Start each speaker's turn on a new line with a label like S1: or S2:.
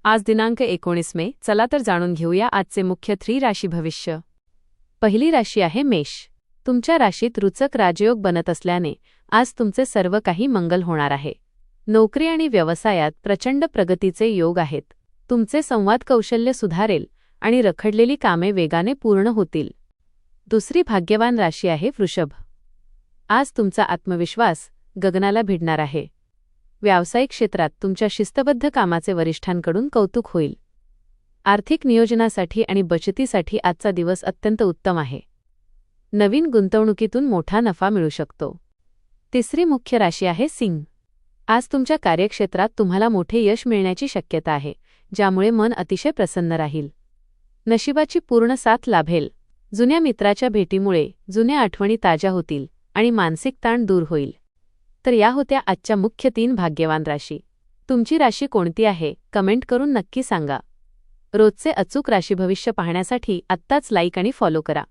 S1: आज दिनांक 19 मे. चला तर जाणून घेऊया आजचे मुख्य 3 राशी भविष्य. पहिली राशी आहे मेष. तुमच्या राशीत रुचक राजयोग बनत असल्याने आज तुमचे सर्व काही मंगल होणार आहे. नोकरी आणि व्यवसायात प्रचंड प्रगतीचे योग आहेत. तुमचे संवाद कौशल्य सुधारेल आणि रखडलेली कामे वेगाने पूर्ण होतील. दुसरी भाग्यवान राशी आहे वृषभ. आज तुमचा आत्मविश्वास गगनाला भिडणार आहे. व्यावसायिक क्षेत्रात तुमच्या शिस्तबद्ध कामाचे वरिष्ठांकडून कौतुक होईल. आर्थिक नियोजनासाठी आणि बचतीसाठी आजचा दिवस अत्यंत उत्तम आहे. नवीन गुंतवणुकीतून मोठा नफा मिळू शकतो. तिसरी मुख्य राशी आहे सिंह. आज तुमच्या कार्यक्षेत्रात तुम्हाला मोठे यश मिळण्याची शक्यता आहे, ज्यामुळे मन अतिशय प्रसन्न राहील. नशिबाची पूर्ण साथ लाभेल. जुन्या मित्राच्या भेटीमुळे जुन्या आठवणी ताज्या होतील आणि मानसिक ताण दूर होईल. तर या होत्या आजच्या मुख्य 3 भाग्यवान राशी. तुमची राशी कोणती आहे कमेंट करून नक्की सांगा. रोजचे अचूक राशी भविष्य पाहण्यासाठी आत्ताच लाईक आणि फॉलो करा.